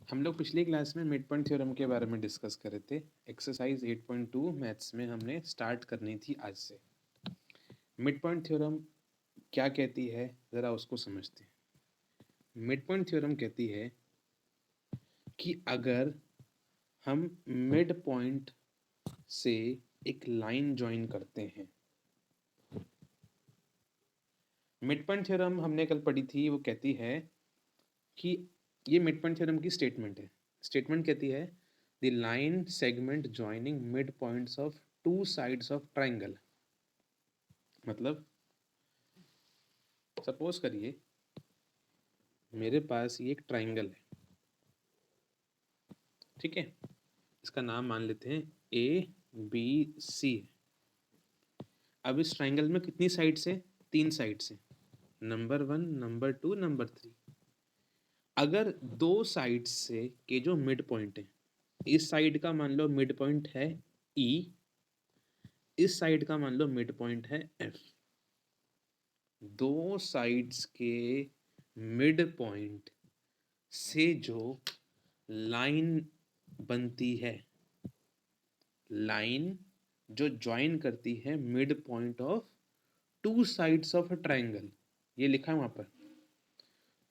हम लोग पिछली क्लास में मिड पॉइंट थ्योरम के बारे में डिस्कस कर रहे थे। एक्सरसाइज 8.2 मैथ्स में हमने स्टार्ट करनी थी आज से। मिड पॉइंट थ्योरम क्या कहती है, ज़रा उसको समझते हैं। मिड पॉइंट थ्योरम कहती है कि अगर हम मिड पॉइंट से एक लाइन ज्वाइन करते हैं, मिड पॉइंट थ्योरम हमने कल पढ़ी थी, वो कहती है कि ये मिड पॉइंट थ्योरम की स्टेटमेंट है। स्टेटमेंट कहती है the line segment joining mid points of two sides of triangle. मतलब सपोज करिए मेरे पास ये एक ट्राइंगल है, ठीक है। इसका नाम मान लेते हैं ABC। अब इस ट्राइंगल में कितनी साइड्स है? 3 साइड्स हैं, नंबर 1, नंबर 2, नंबर 3। अगर दो साइड्स से के जो मिड पॉइंट है, इस साइड का मान लो मिड पॉइंट है E, इस साइड का मान लो मिड पॉइंट है F। दो साइड्स के मिड पॉइंट से जो लाइन बनती है, लाइन जो ज्वाइन करती है mid point of two sides of a triangle, ये लिखा है वहां पर।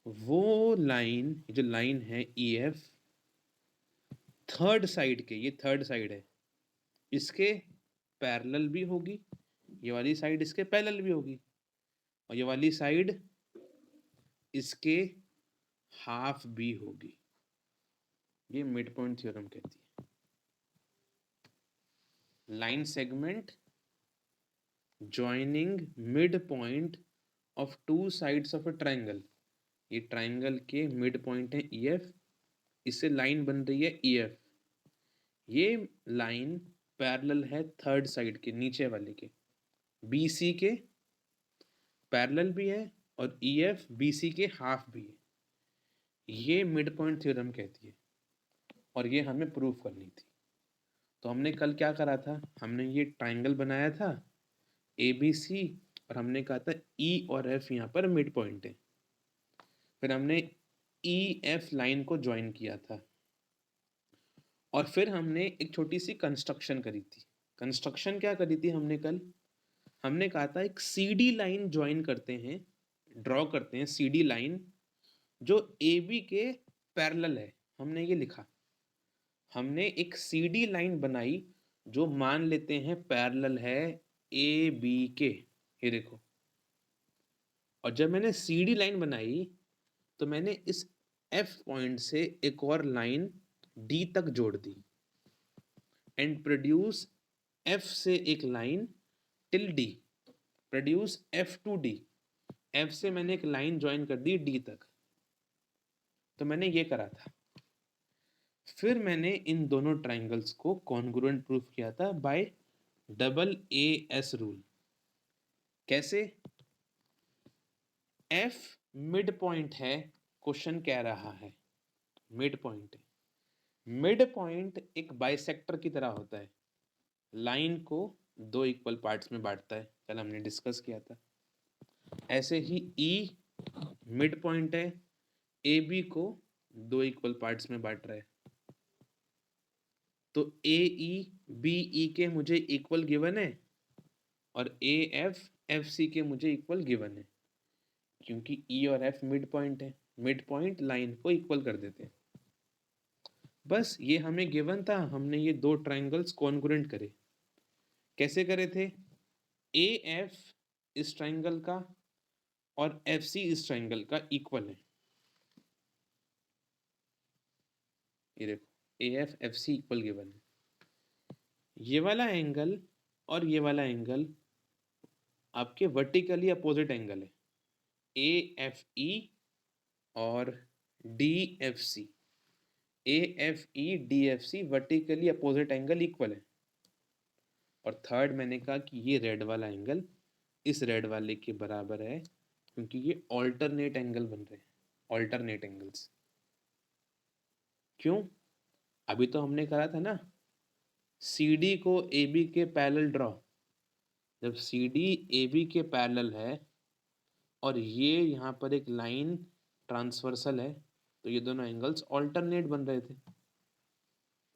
वो लाइन, जो लाइन है EF, थर्ड साइड के, ये थर्ड साइड है, इसके पैरेलल भी होगी, ये वाली साइड इसके पैरेलल भी होगी, और ये वाली साइड इसके हाफ भी होगी। ये मिड पॉइंट थ्योरम कहती है। Line segment joining mid point of two sides of a triangle. ये ट्राइंगल के मिड पॉइंट है EF, इससे लाइन बन रही है EF। ये लाइन पैरेलल है थर्ड साइड के, नीचे वाले के, BC के पैरेलल भी है, और EF BC के हाफ भी है। ये मिड पॉइंट थ्योरम कहती है, और ये हमें प्रूव करनी थी। तो हमने कल क्या करा था? हमने ये ट्राइंगल बनाया था ABC, और हमने कहा था E और F यहाँ पर मिड पॉइंट है। फिर हमने EF लाइन को ज्वाइन किया था, और फिर हमने एक छोटी सी कंस्ट्रक्शन करी थी। कंस्ट्रक्शन क्या करी थी हमने कल? हमने कहा था एक CD लाइन ज्वाइन करते हैं, ड्रॉ करते हैं CD लाइन जो AB के पैरेलल है। हमने ये लिखा, हमने एक CD लाइन बनाई जो मान लेते हैं पैरेलल है AB के। ये देखो, और जब मैंने CD लाइन बनाई तो मैंने इस F पॉइंट से एक और लाइन D तक जोड़ दी, एंड प्रोड्यूस F से एक line till D, produce F to D। F से मैंने एक लाइन ज्वाइन कर दी D तक। तो मैंने ये करा था। फिर मैंने इन दोनों ट्राइंगल्स को कॉन्ग्रुएंट प्रूफ किया था बाय AAS रूल। कैसे? F मिड पॉइंट है, क्वेश्चन कह रहा है मिड पॉइंट है। मिड पॉइंट एक बाइसेक्टर की तरह होता है, लाइन को दो इक्वल पार्ट्स में बांटता है, कल हमने डिस्कस किया था। ऐसे ही E मिड पॉइंट है, AB को दो इक्वल पार्ट्स में बांट रहा है। तो AE BE के मुझे इक्वल गिवन है, और AF FC के मुझे इक्वल गिवन है, क्योंकि E और F मिड पॉइंट है। मिड पॉइंट लाइन को इक्वल कर देते हैं। बस ये हमें गिवन था, हमने ये दो ट्राइंगल्स कॉन्ग्रुएंट करे। कैसे करे थे? AF इस ट्राइंगल का और FC इस ट्राइंगल का इक्वल है। ये देखो, AF FC इक्वल गिवन है। ये वाला एंगल और ये वाला एंगल आपके वर्टिकली अपोजिट एंगल है, AFE और DFC। AFE DFC vertically opposite angle equal है। और थर्ड मैंने कहा कि ये रेड वाला एंगल इस रेड वाले के बराबर है, क्योंकि ये ऑल्टरनेट एंगल बन रहे हैं, ऑल्टरनेट एंगल्स। क्यों? अभी तो हमने करा था ना, CD को AB के पैरेलल ड्रॉ। जब CD AB के पैरेलल है और ये यहाँ पर एक लाइन ट्रांसवर्सल है, तो ये दोनों एंगल्स ऑल्टरनेट बन रहे थे।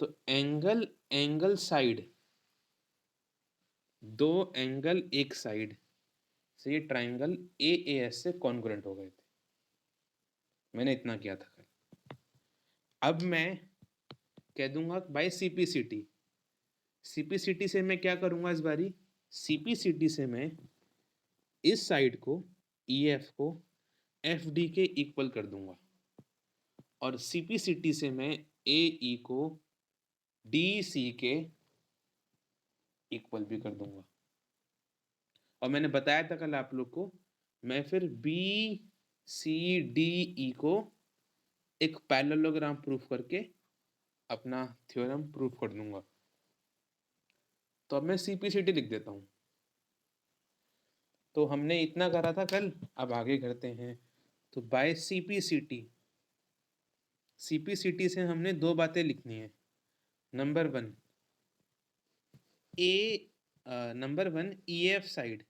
तो एंगल साइड, दो एंगल एक साइड से ये ट्राइंगल एएस से कॉन्ग्रुएंट हो गए थे। मैंने इतना किया था कल। अब मैं कह दूंगा बाय सीपीसीटी। सीपीसीटी से मैं क्या करूंगा इस बारी? सीपीसीटी से मैं इस साइड को, ईएफ को एफ डी के इक्वल कर दूंगा, और सीपीसीटी से मैं ए ई को डी सी के इक्वल भी कर दूंगा। और मैंने बताया था कल आप लोग को, मैं फिर बी सी डी ई को एक पैरेललोग्राम प्रूफ करके अपना थ्योरम प्रूफ कर दूंगा। तो अब मैं सीपीसीटी लिख देता हूँ। तो हमने इतना करा था कल, अब आगे करते हैं। तो बाय सीपीसीटी, सीपीसीटी से हमने दो बातें लिखनी है। नंबर वन, ए नंबर वन ईएफ साइड,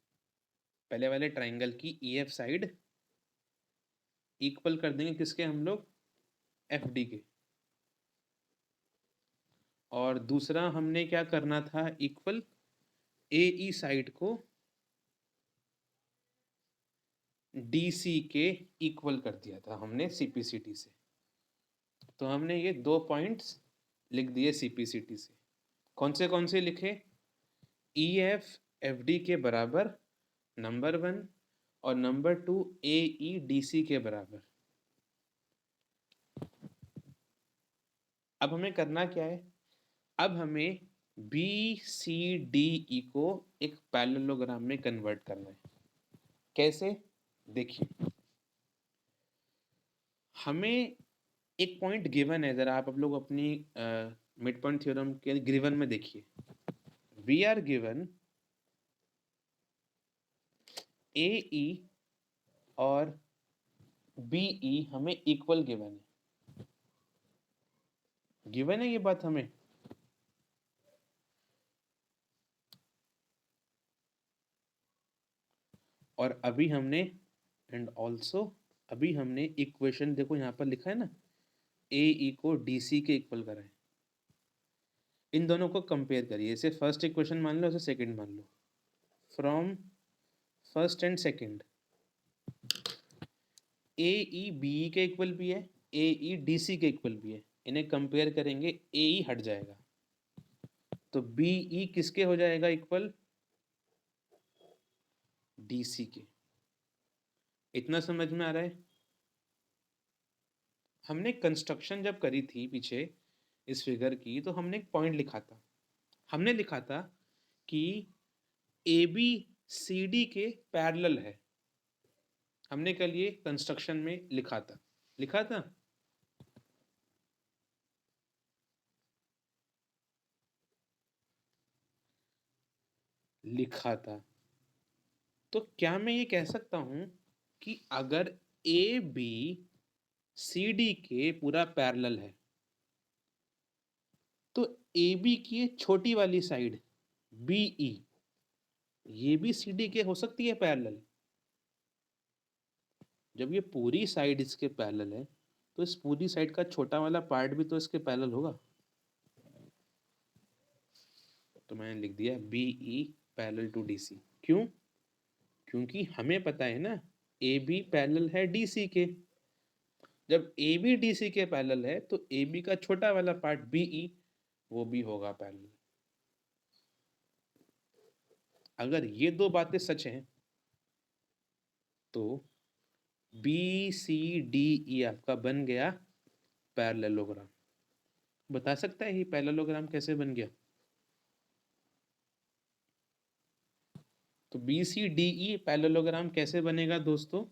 पहले वाले ट्राइंगल की ईएफ साइड इक्वल कर देंगे किसके हम लोग? एफ डी के। और दूसरा हमने क्या करना था? इक्वल ए ई साइड को डी सी के इक्वल कर दिया था हमने सीपीसीटी से। तो हमने ये दो पॉइंट्स लिख दिए सीपीसीटी से। कौन से लिखे? ई एफ एफ डी के बराबर नंबर वन, और नंबर टू ए ई डी सी के बराबर। अब हमें करना क्या है? अब हमें बी सी डी ई को एक पैरेललोग्राम में कन्वर्ट करना है। कैसे? देखिए, हमें एक पॉइंट गिवन है, जरा आप लोग अपनी मिड पॉइंट थ्योरम के गिवन में देखिए। वी आर गिवन ए ई और बी ई हमें इक्वल गिवन है। गिवन है ये बात हमें। और अभी हमने एंड ऑल्सो अभी हमने इक्वेशन देखो यहाँ पर लिखा है ना, ए ई को डी सी के इक्वल करा है। इन दोनों को कंपेयर करिए। इसे फर्स्ट इक्वेशन मान लो, इसे सेकंड मान लो। From first and second, A E B E के इक्वल भी है, ए ई डी सी के इक्वल भी है। इन्हें कंपेयर करेंगे, ए ई हट जाएगा, तो बी ई किसके हो जाएगा इक्वल? डी सी के। इतना समझ में आ रहा है? हमने कंस्ट्रक्शन जब करी थी पीछे इस फिगर की, तो हमने एक पॉइंट लिखा था। हमने लिखा था कि ए बी सी डी के पैरेलल है। हमने कल ये कंस्ट्रक्शन में लिखा था। लिखा था लिखा था। तो क्या मैं ये कह सकता हूं कि अगर ए बी सी डी के पूरा पैरेलल है, तो ए बी की छोटी वाली साइड बी ई, ये भी सी डी के हो सकती है पैरेलल? जब ये पूरी साइड इसके पैरेलल है, तो इस पूरी साइड का छोटा वाला पार्ट भी तो इसके पैरेलल होगा। तो मैंने लिख दिया B E parallel to D C. क्यों? क्योंकि हमें पता है ना, ए बी पैरेलल है डी सी के। जब ए बी डी सी के पैरेलल है, तो ए बी का छोटा वाला पार्ट बी ई, वो भी होगा पैरेलल। अगर ये दो बातें सच हैं, तो बी सी डी ई आपका बन गया पैरेललोग्राम। बता सकता है ये पैरेललोग्राम कैसे बन गया? तो B C D E parallelogram कैसे बनेगा दोस्तों?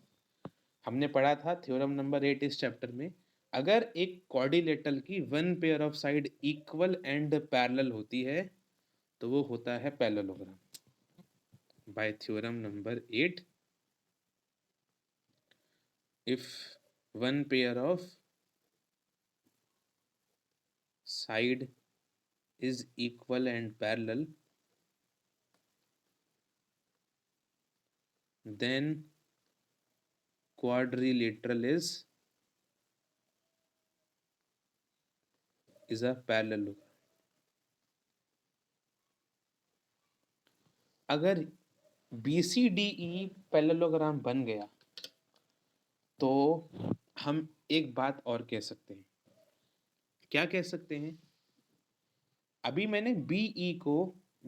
हमने पढ़ा था थ्योरम नंबर 8 इस चैप्टर में। अगर एक क्वाड्रिलेटरल की one pair of side equal and parallel होती है, तो वो होता है parallelogram. Bye theorem number 8, if one pair of side is equal and parallel, then quadrilateral is is a parallelogram. अगर BCDE पैरेललोग्राम बन गया तो हम एक बात और कह सकते हैं। क्या कह सकते हैं? अभी मैंने BE को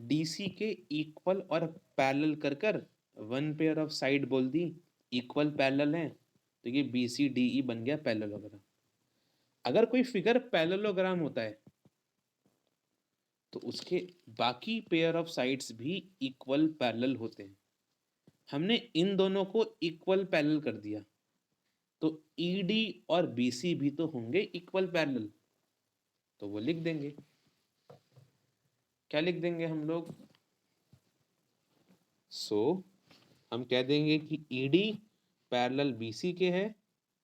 DC के इक्वल और पैरेलल कर कर वन पेयर ऑफ साइड बोल दी, इक्वल पैरेलल है, तो ये BCDE बन गया पैरेललोग्राम। अगर कोई फिगर पैरेललोग्राम होता है तो उसके बाकी पेयर ऑफ साइड्स भी इक्वल पैरेलल होते हैं। हमने इन दोनों को इक्वल पैरेलल कर दिया तो ED और BC भी तो होंगे इक्वल पैरेलल, तो वो लिख देंगे। क्या लिख देंगे हम लोग? हम कह देंगे कि ED पैरेलल BC के है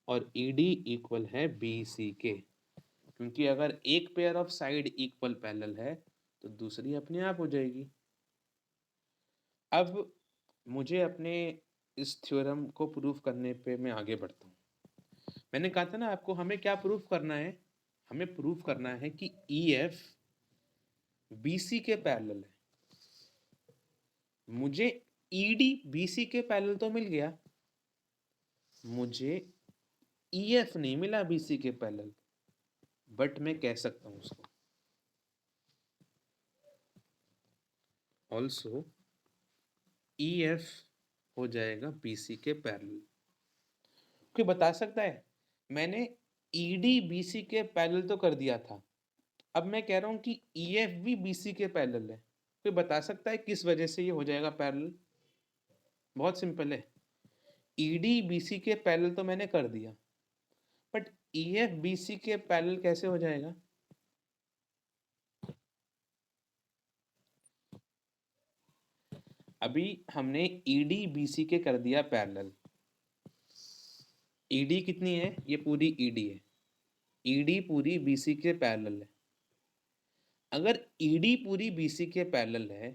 और ED इक्वल है BC के, क्योंकि अगर एक pair of side equal parallel है तो दूसरी अपने आप हो जाएगी। अब मुझे अपने इस थ्योरम को प्रूफ करने पे मैं आगे बढ़ता हूँ। मैंने कहा था ना आपको, हमें क्या प्रूफ करना है? हमें प्रूफ करना है कि EF BC के पैरेलल है। मुझे ED BC के पैरेलल तो मिल गया, मुझे EF नहीं मिला BC के पैरेलल, बट मैं कह सकता हूं उसको ऑल्सो EF हो जाएगा BC के पैरेलल। कोई बता सकता है? मैंने ED BC के पैरेलल तो कर दिया था, अब मैं कह रहा हूं कि EF भी BC के पैरेलल है। कोई बता सकता है किस वजह से ये हो जाएगा पैरेलल? बहुत सिंपल है, ED BC के पैरेलल तो मैंने कर दिया, बट EF BC के पैरेलल कैसे हो जाएगा? अभी हमने ED BC के कर दिया पैरेलल। ED कितनी है? ये पूरी ED है, ED पूरी BC के पैरेलल है। अगर ED पूरी BC के पैरेलल है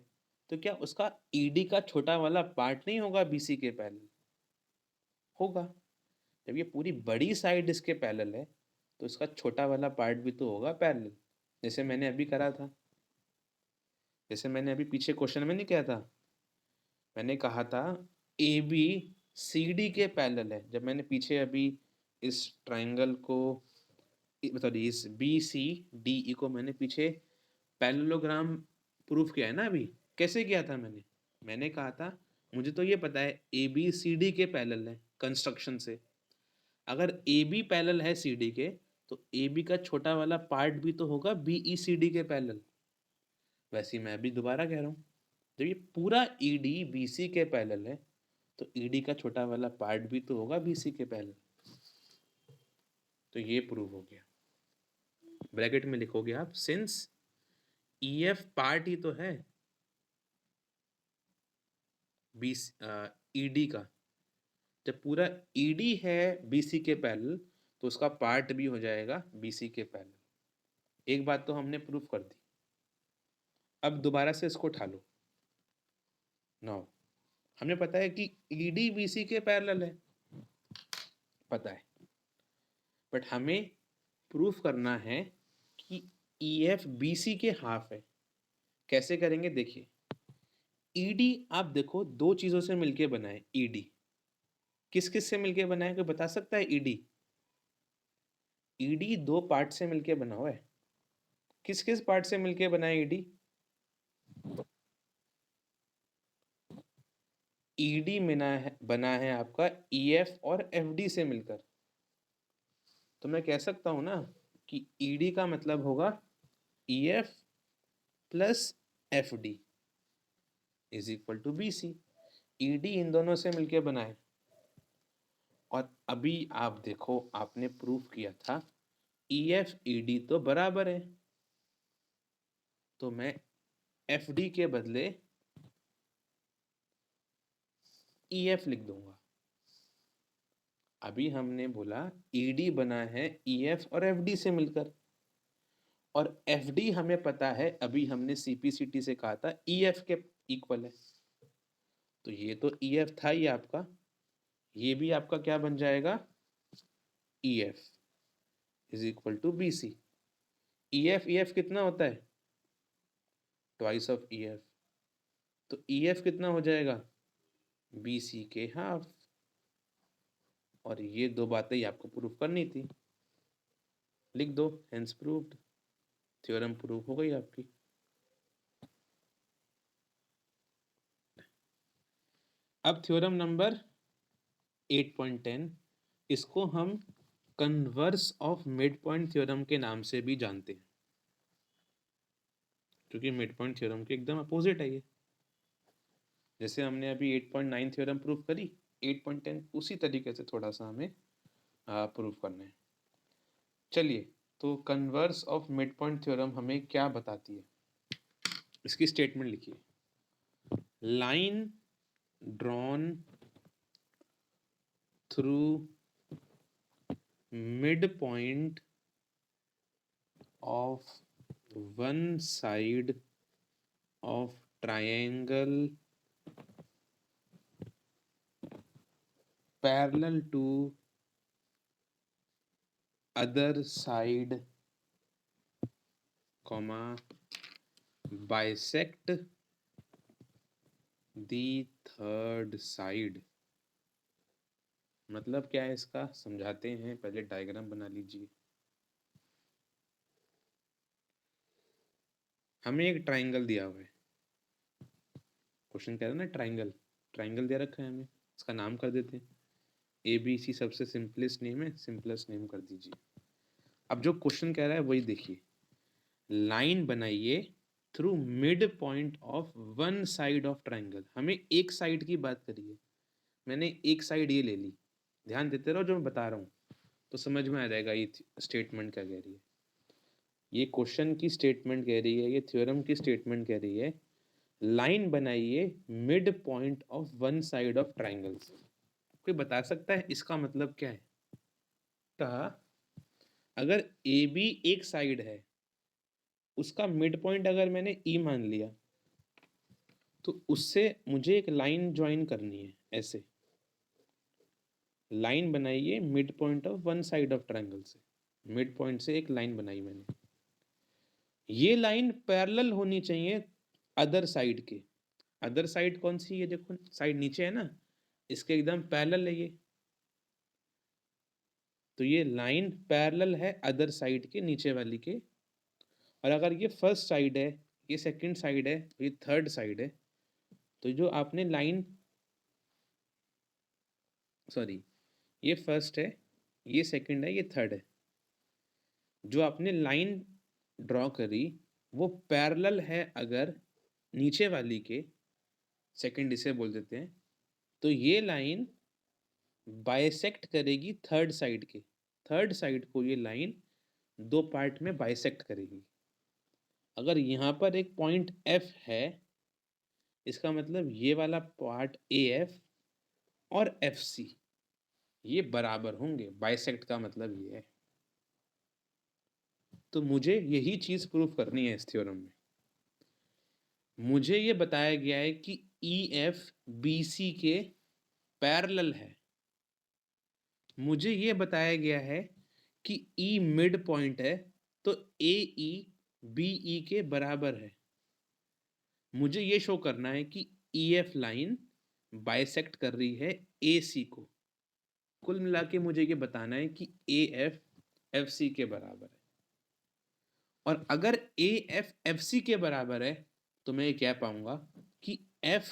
तो क्या उसका ED का छोटा वाला पार्ट नहीं होगा BC के पैरेलल? होगा। जब ये पूरी बड़ी साइड इसके पैरेलल है तो इसका छोटा वाला पार्ट भी तो होगा पैरेलल, जैसे मैंने अभी करा था, जैसे मैंने अभी पीछे क्वेश्चन में नहीं किया था। मैंने कहा था AB CD के पैरेलल है, जब मैंने पीछे अभी इस ट्राइंगल को सॉरी इस BCDE को मैंने पीछे पैरेललोग्राम प्रूफ किया है ना। अभी कैसे किया था मैंने कहा था मुझे तो ये पता है ABCD के पैरेलल है कंस्ट्रक्शन से। अगर AB पैरेलल है CD के तो AB का छोटा वाला पार्ट भी तो होगा BECD के पैरेलल। वैसे ही मैं अभी दोबारा कह रहा हूँ, जब ये पूरा ED BC के पैरेलल है तो ED का छोटा वाला पार्ट भी तो होगा BC के पैरेलल। तो ये प्रूव हो गया। ब्रैकेट में लिखोगे आप, सिंस EF पार्ट ही तो है ED का, जब पूरा ED है BC के पैरेलल तो उसका पार्ट भी हो जाएगा BC के पैरेलल। एक बात तो हमने प्रूफ कर दी। अब दोबारा से इसको उठा लो। नाउ हमें पता है कि ED BC के पैरेलल है, पता है, बट हमें प्रूफ करना है कि EF BC के हाफ है। कैसे करेंगे? देखिए, ED आप देखो दो चीजों से मिलके बना है। ED किस किस से मिलके बना है? कोई बता सकता है? ED दो पार्ट से मिलके बना हुआ है। किस किस पार्ट से मिलके बना है ED? ED बना है आपका EF और FD से मिलकर। तो मैं कह सकता हूं ना कि ED का मतलब होगा EF plus FD is equal to BC। ED इन दोनों से मिलके बना है। और अभी आप देखो, आपने प्रूफ किया था EF ED तो बराबर है, तो मैं FD के बदले EF लिख दूंगा। अभी हमने बोला ED बना है EF और FD से मिलकर, और FD हमें पता है, अभी हमने CPCT से कहा था EF के इक्वल है। तो ये तो EF था ही आपका, ये भी आपका क्या बन जाएगा? EF is equal to BC। EF कितना होता है? Twice of EF। तो EF कितना हो जाएगा? BC के हाफ। और ये दो बातें ही आपको प्रूफ करनी थी, लिख दो, हेंस प्रूव्ड, थ्योरम प्रूफ हो गई आपकी। अब थ्योरम नंबर 8.10, इसको हम converse of mid point theorem के नाम से भी जानते हैं, क्योंकि मिड पॉइंट थ्योरम के एकदम अपोजिट है ये। जैसे हमने अभी 8.9 थ्योरम प्रूफ करी, 8.10 उसी तरीके से थोड़ा सा हमें प्रूफ करना है। चलिए, तो converse of mid point theorem हमें क्या बताती है, इसकी स्टेटमेंट लिखिए। Line drawn through mid point of one side of triangle parallel to other side, comma, bisect the third side। मतलब क्या है इसका, समझाते हैं, पहले डायग्राम बना लीजिए। हमें एक ट्राइंगल दिया हुआ है, क्वेश्चन कह रहा है ना ट्राइंगल, ट्राइंगल दे रखा है हमें, इसका नाम कर देते हैं ABC। सबसे सिंपलेस्ट नेम है, सिंपलेस्ट नेम कर दीजिए। अब जो क्वेश्चन कह रहा है वही देखिए, लाइन बनाइए through mid point of one side of triangle. हमें एक साइड की बात करिए, मैंने एक साइड ये ले ली, ध्यान देते रहो जो मैं बता रहा हूँ, तो समझ में आ जाएगा ये स्टेटमेंट क्या कह रही है। ये क्वेश्चन की स्टेटमेंट कह रही है, ये थ्योरम की स्टेटमेंट कह रही है, लाइन बनाइए mid point of one side of triangle से। कोई बता सकता है इसका मतलब क्या है? कहा अगर AB एक साइड है, उसका मिड पॉइंट अगर मैंने E मान लिया, तो उससे मुझे एक लाइन ज्वाइन करनी है। ऐसे लाइन बनाइए mid point of one side of triangle से, मिड पॉइंट से एक लाइन बनाई मैंने, ये लाइन पैरेलल होनी चाहिए अदर साइड के। अदर साइड कौन सी है? देखो साइड नीचे है ना, इसके एकदम पैरेलल है ये, तो ये लाइन पैरेलल है अदर साइड के, नीचे वाली के। और अगर ये फर्स्ट साइड है, ये सेकंड साइड है, ये थर्ड साइड है, तो जो आपने लाइन, सॉरी, ये फर्स्ट है, ये सेकंड है, ये थर्ड है, जो आपने लाइन ड्रॉ करी वो पैरेलल है अगर नीचे वाली के, सेकंड इसे बोल देते हैं, तो ये लाइन बाइसेक्ट करेगी थर्ड साइड के, थर्ड साइड को ये लाइन दो पार्ट में बाइसेक्ट करेगी। अगर यहाँ पर एक पॉइंट F है, इसका मतलब ये वाला पार्ट AF और FC ये बराबर होंगे, बाइसेक्ट का मतलब ये है। तो मुझे यही चीज प्रूफ करनी है इस थ्योरम में। मुझे ये बताया गया है कि EF BC के पैरेलल है, मुझे ये बताया गया है कि E मिड पॉइंट है, तो AE BE के बराबर है। मुझे ये शो करना है कि EF लाइन बाइसेक्ट कर रही है AC को। कुल मिला के मुझे ये बताना है कि AF FC के बराबर है, और अगर AF FC के बराबर है तो मैं ये कह पाऊंगा कि F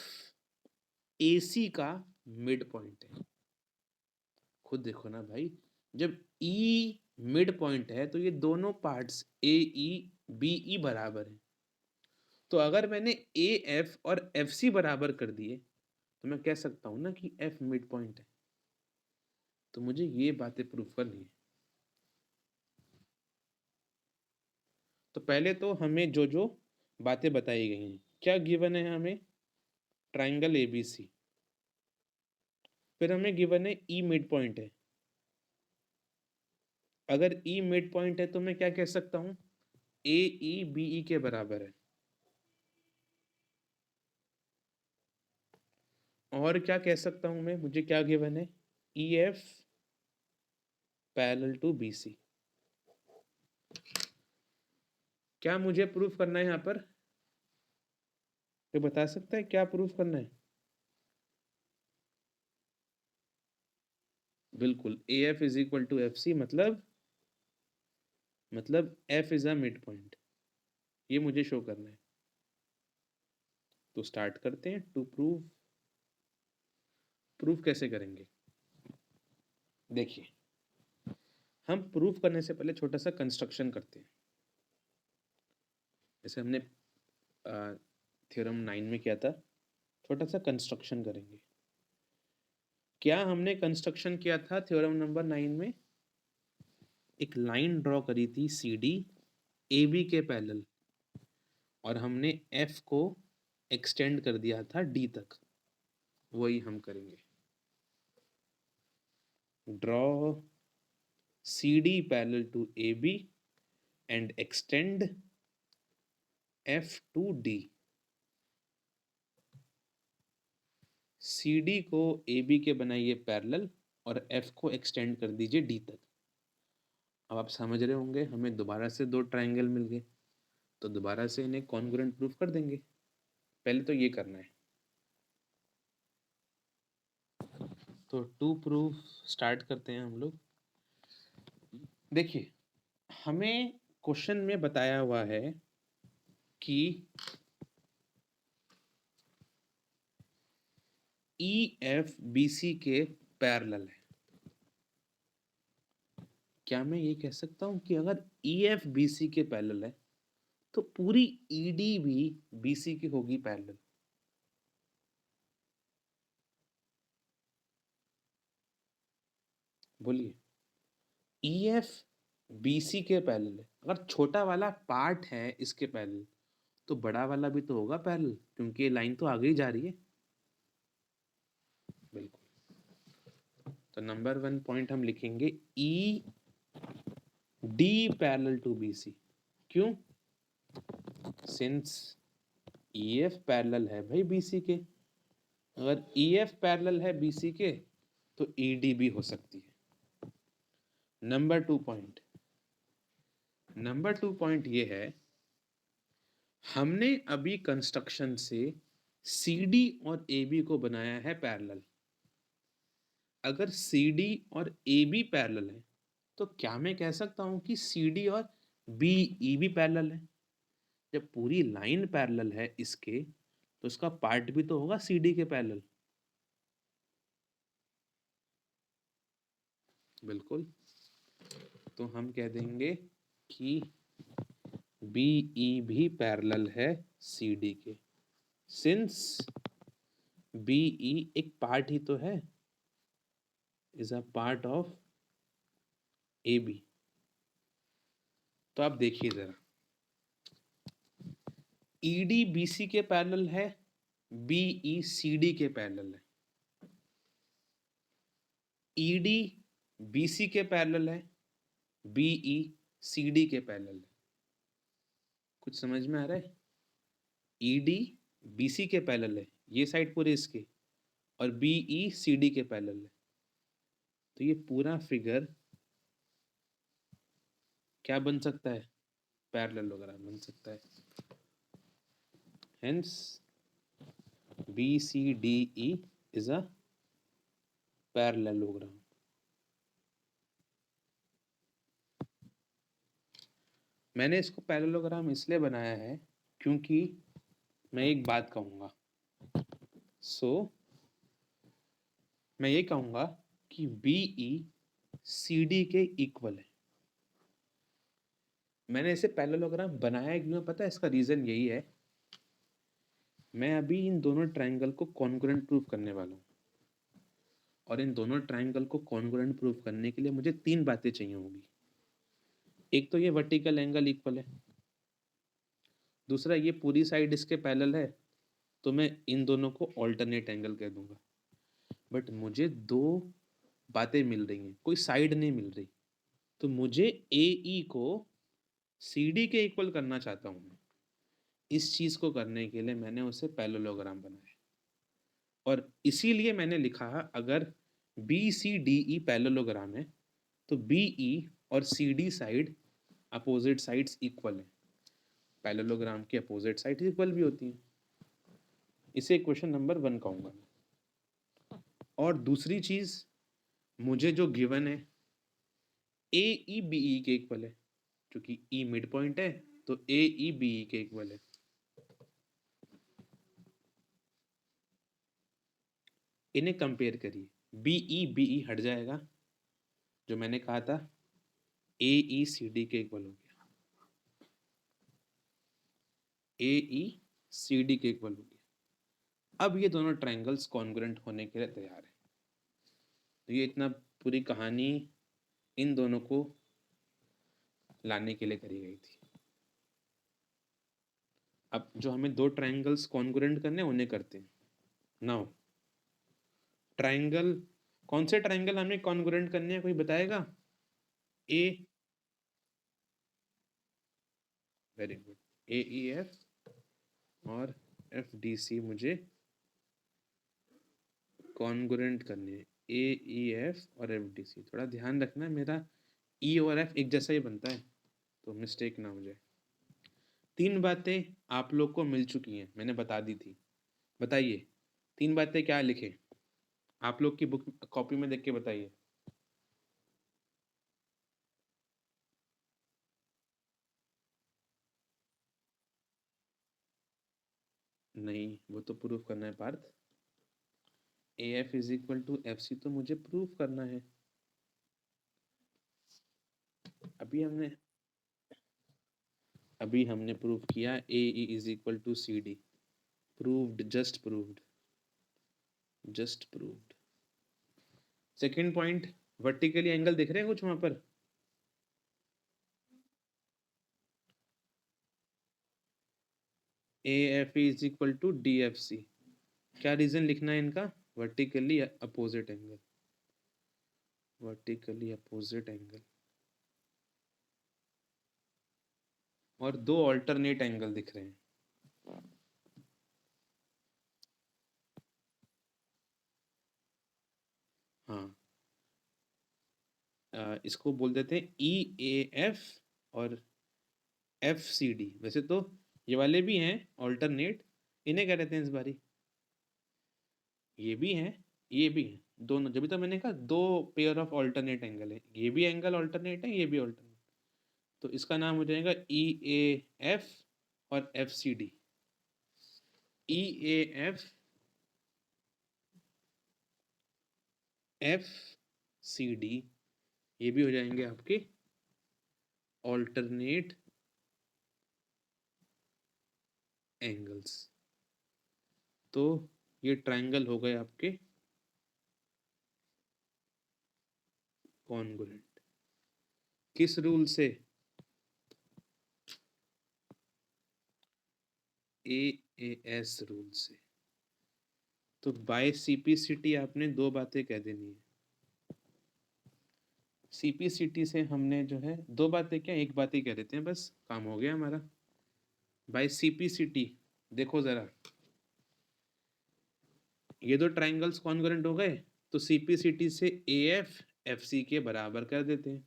AC का मिड पॉइंट है। खुद देखो ना भाई, जब E मिड पॉइंट है तो ये दोनों पार्ट्स AE BE बराबर है, तो अगर मैंने AF और FC बराबर कर दिए तो मैं कह सकता हूं ना कि F मिड पॉइंट है। तो मुझे ये बातें प्रूफ करनी है। तो पहले तो हमें जो जो बातें बताई गई हैं, क्या गिवन है हमें? ट्राइंगल ABC, फिर हमें गिवन है E मिड पॉइंट है। अगर E मिड पॉइंट है तो मैं क्या कह सकता हूं? AE BE के बराबर है। और क्या कह सकता हूं मैं, मुझे क्या गिवन है? EF parallel to BC। क्या मुझे प्रूफ करना है यहाँ पर? कोई बता सकता है क्या प्रूफ करना है? बिल्कुल, AF is equal to FC, मतलब F is a mid point, ये मुझे शो करना है। तो स्टार्ट करते हैं टू प्रूफ कैसे करेंगे। देखिए, हम प्रूफ करने से पहले छोटा सा कंस्ट्रक्शन करते हैं। जैसे हमने थ्योरम 9 में किया था, छोटा सा कंस्ट्रक्शन करेंगे। क्या हमने कंस्ट्रक्शन किया था थ्योरम नंबर 9 में? एक लाइन ड्रॉ करी थी CD AB के पैरेलल, और हमने F को एक्सटेंड कर दिया था D तक। वही हम करेंगे। Draw CD parallel to AB and extend F to D। CD को AB के बनाइए पैरेलल और F को एक्सटेंड कर दीजिए D तक। अब आप समझ रहे होंगे, हमें दोबारा से दो ट्रायंगल मिल गए, तो दोबारा से इन्हें कॉन्ग्रुएंट प्रूफ कर देंगे। पहले तो ये करना है। तो टू प्रूफ स्टार्ट करते हैं हम लोग। देखिए, हमें क्वेश्चन में बताया हुआ है कि EF BC के पैरेलल है। क्या मैं ये कह सकता हूं कि अगर EF BC के पैरेलल है तो पूरी ED भी BC की होगी पैरेलल? बोलिए। EF BC के पैरेलल है, अगर छोटा वाला पार्ट है इसके पैरेलल तो बड़ा वाला भी तो होगा पैरेलल, क्योंकि ये लाइन तो आगे ही जा रही है। बिल्कुल। तो नंबर 1 पॉइंट हम लिखेंगे ED पैरेलल टू BC। क्यों? सिंस EF पैरेलल है भाई BC के, अगर EF पैरेलल है BC के तो ED भी हो सकती है। नंबर 2 पॉइंट ये है, हमने अभी कंस्ट्रक्शन से CD और AB को बनाया है पैरेलल। अगर CD और AB पैरेलल है तो क्या मैं कह सकता हूं कि CD और BE भी पैरेलल है? जब पूरी लाइन पैरेलल है इसके, तो इसका पार्ट भी तो होगा CD के पैरेलल। बिल्कुल। तो हम कह देंगे कि BE भी पैरेलल है CD के, सिंस BE एक पार्ट ही तो है, is a part of AB। तो आप देखिए जरा, ED BC के पैरेलल है, BE CD के पैरेलल है। ED BC के पैरेलल है, BE CD के पैरेलल है। कुछ समझ में आ रहा है? ED BC के पैरेलल है, ये साइड पूरे इसके, और BE CD के पैरेलल है। तो ये पूरा फिगर क्या बन सकता है? पैरेललोग्राम बन सकता है। Hence BCDE is a parallelogram. मैंने इसको पैरेललोग्राम इसलिए बनाया है क्योंकि मैं एक बात कहूंगा। मैं ये कहूंगा कि BE CD के इक्वल है। मैंने इसे पैरेललोग्राम बनाया क्यों पता है? इसका रीजन यही है, मैं अभी इन दोनों ट्रायंगल को कॉन्ग्रुएंट प्रूफ करने वाला हूँ, और इन दोनों ट्रायंगल को कॉन्ग्रुएंट प्रूफ करने के लिए मुझे 3 बातें चाहिए होंगी। एक तो ये वर्टिकल एंगल इक्वल है, दूसरा ये पूरी साइड इसके पैरेलल है, तो मैं इन दोनों को ऑल्टरनेट एंगल कह दूंगा। बट मुझे दो बातें मिल रही हैं, कोई साइड नहीं मिल रही, तो मुझे AE को CD के इक्वल करना चाहता हूँ मैं। इस चीज को करने के लिए मैंने उसे पैरेललोग्राम बनाया, और इसीलिए मैंने लिखा अगर BCDE पैरेललोग्राम है तो BE और CD side opposite sides equal है। पैरेललोग्राम की अपोजिट साइड इक्वल भी होती हैं। इसे क्वेश्चन नंबर 1 कहूँगा मैं। और दूसरी चीज, मुझे जो गिवन है ए ई बी ई के इक्वल है, क्योंकि ई मिड पॉइंट है तो ए ई बी ई के इक्वल है। इन्हें कंपेयर करिए, बी ई हट जाएगा, जो मैंने कहा था ए ई सी डी के इक्वल हो गया, ए ई सी डी के इक्वल हो गया। अब ये दोनों ट्रायंगल्स कॉन्ग्रुएंट होने के लिए तैयार है। तो ये इतना पूरी कहानी इन दोनों को लाने के लिए करी गई थी। अब जो हमें दो ट्रायंगल्स कॉन्ग्रुएंट करने हैं उन्हें करते हैं। नाउ ट्रायंगल, कौन से ट्रायंगल हमें कॉन्ग्रुएंट करने हैं, कोई बताएगा? ए, वेरी गुड, ए ई एफ और एफ डी सी मुझे कॉन्ग्रुएंट करने हैं, ए ई एफ और एफ डी सी। थोड़ा ध्यान रखना, मेरा ई और एफ एक जैसा ही बनता है, तो मिस्टेक ना हो जाए। 3 बातें आप लोग को मिल चुकी हैं, मैंने बता दी थी। बताइए 3 बातें क्या लिखे, आप लोग की बुक कॉपी में देख के बताइए। नहीं, वो तो प्रूफ करना है Parth. A F is equal to F C तो मुझे प्रूफ करना है। अभी हमने प्रूफ किया A E is equal to C D. Proved, just proved, just proved. Second point, vertically angle दिख रहे हैं कुछ वहां पर? A F is equal to D F C. क्या रीजन लिखना है इनका? Vertically opposite angle, vertically opposite angle. और दो ऑल्टरनेट एंगल दिख रहे हैं। हाँ, इसको बोल देते हैं ई ए एफ और एफ सी डी। वैसे तो ये वाले भी हैं ऑल्टरनेट, इन्हें क्या कहते हैं इस बारी? ये भी हैं, ये भी हैं, दोनों। जब तो मैंने कहा दो पेयर ऑफ ऑल्टरनेट एंगल है, ये भी एंगल ऑल्टरनेट है, ये भी ऑल्टरनेट। तो इसका नाम हो जाएगा ई ए एफ और F C D. E A F F C D, ये भी हो जाएंगे आपके ऑल्टरनेट एंगल्स। तो ये ट्रायंगल हो गए आपके कॉन्ग्रुएंट। किस रूल से? ए एस रूल से। तो बाय सीपीसीटी आपने दो बातें कह देनी है। सीपीसीटी से हमने जो है दो बातें क्या, एक बात ही कह देते हैं, बस काम हो गया हमारा। बाय सीपीसीटी देखो जरा, ये दो ट्रायंगल्स कॉन्ग्रुएंट हो गए, तो सीपीसीटी से ए एफ एफ सी के बराबर कर देते हैं।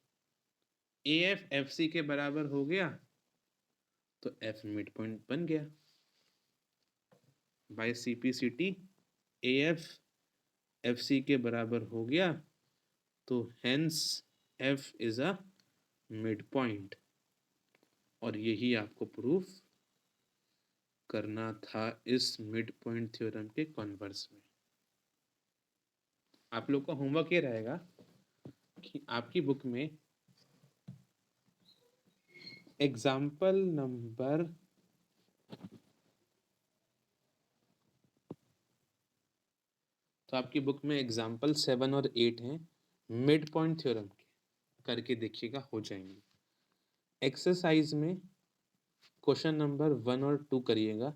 ए एफ एफ सी के बराबर हो गया तो एफ मिड पॉइंट बन गया। By CPCT A F F C के बराबर हो गया, तो hence F is a mid point. और यही आपको प्रूफ करना था इस मिड पॉइंट थ्योरम के कॉन्वर्स में। आप लोग का होमवर्क ये रहेगा कि आपकी बुक में एग्जाम्पल नंबर 7 और 8 हैं मिड पॉइंट थ्योरम के, करके देखिएगा, हो जाएंगे। एक्सरसाइज में क्वेश्चन नंबर 1 और 2 करिएगा,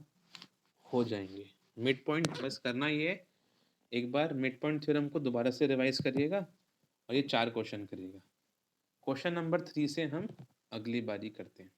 हो जाएंगे। मिड पॉइंट बस करना ही है, एक बार मिड पॉइंट थ्योरम को दोबारा से रिवाइज करिएगा और ये 4 क्वेश्चन करिएगा। क्वेश्चन नंबर 3 से हम अगली बारी करते हैं।